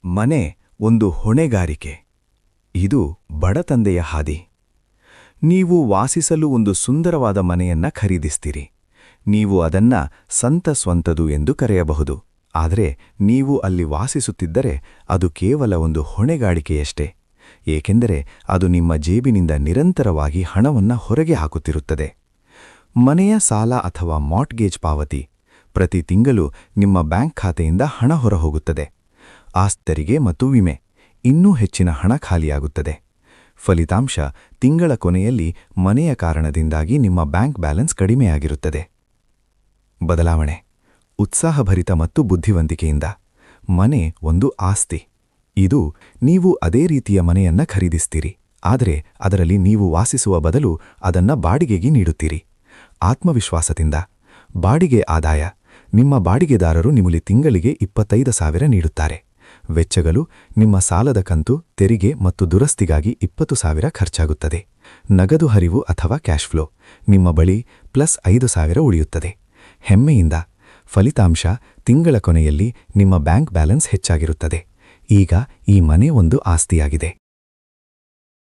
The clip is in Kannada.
ಮನೆ ಒಂದು ಹೊಣೆಗಾರಿಕೆ. ಇದು ಬಡತಂದೆಯ ಹಾದಿ. ನೀವು ವಾಸಿಸಲು ಒಂದು ಸುಂದರವಾದ ಮನೆಯನ್ನ ಖರೀದಿಸ್ತೀರಿ. ನೀವು ಅದನ್ನ ಸ್ವಂತದು ಎಂದು ಕರೆಯಬಹುದು. ಆದರೆ ನೀವು ಅಲ್ಲಿ ವಾಸಿಸುತ್ತಿದ್ದರೆ ಅದು ಕೇವಲ ಒಂದು ಹೊಣೆಗಾರಿಕೆಯಷ್ಟೇ, ಏಕೆಂದರೆ ಅದು ನಿಮ್ಮ ಜೇಬಿನಿಂದ ನಿರಂತರವಾಗಿ ಹಣವನ್ನ ಹೊರಗೆ ಹಾಕುತ್ತಿರುತ್ತದೆ. ಮನೆಯ ಸಾಲ ಅಥವಾ ಮಾರ್ಟ್ಗೇಜ್ ಪಾವತಿ, ಪ್ರತಿ ತಿಂಗಳು ನಿಮ್ಮ ಬ್ಯಾಂಕ್ ಖಾತೆಯಿಂದ ಹಣ ಹೊರಹೋಗುತ್ತದೆ. ಆಸ್ತಿ ಮತ್ತು ವಿಮೆ, ಇನ್ನೂ ಹೆಚ್ಚಿನ ಹಣ ಖಾಲಿಯಾಗುತ್ತದೆ. ಫಲಿತಾಂಶ, ತಿಂಗಳ ಕೊನೆಯಲ್ಲಿ ಮನೆಯ ಕಾರಣದಿಂದಾಗಿ ನಿಮ್ಮ ಬ್ಯಾಂಕ್ ಬ್ಯಾಲೆನ್ಸ್ ಕಡಿಮೆಯಾಗಿರುತ್ತದೆ. ಬದಲಾವಣೆ: ಉತ್ಸಾಹಭರಿತ ಮತ್ತು ಬುದ್ಧಿವಂತಿಕೆಯಿಂದ. ಮನೆ ಒಂದು ಆಸ್ತಿ. ಇದು ನೀವು ಅದೇ ರೀತಿಯ ಮನೆಯನ್ನ ಖರೀದಿಸ್ತೀರಿ, ಆದರೆ ಅದರಲ್ಲಿ ನೀವು ವಾಸಿಸುವ ಬದಲು ಅದನ್ನ ಬಾಡಿಗೆಗೆ ನೀಡುತ್ತೀರಿ. ಆತ್ಮವಿಶ್ವಾಸದಿಂದ. ಬಾಡಿಗೆ ಆದಾಯ: ನಿಮ್ಮ ಬಾಡಿಗೆದಾರರು ನಿಮಗೆ ತಿಂಗಳಿಗೆ 25,000 ನೀಡುತ್ತಾರೆ. ವೆಚ್ಚಗಳು: ನಿಮ್ಮ ಸಾಲದ ಕಂತು, ತೆರಿಗೆ ಮತ್ತು ದುರಸ್ತಿಗಾಗಿ 20,000 ಖರ್ಚಾಗುತ್ತದೆ. ನಗದು ಹರಿವು ಅಥವಾ ಕ್ಯಾಶ್ ಫ್ಲೋ: ನಿಮ್ಮ ಬಳಿ ಪ್ಲಸ್ 5,000 ಉಳಿಯುತ್ತದೆ. ಹೆಮ್ಮೆಯಿಂದ. ಫಲಿತಾಂಶ, ತಿಂಗಳ ಕೊನೆಯಲ್ಲಿ ನಿಮ್ಮ ಬ್ಯಾಂಕ್ ಬ್ಯಾಲೆನ್ಸ್ ಹೆಚ್ಚಾಗಿರುತ್ತದೆ. ಈಗ ಈ ಮನೆ ಒಂದು ಆಸ್ತಿಯಾಗಿದೆ.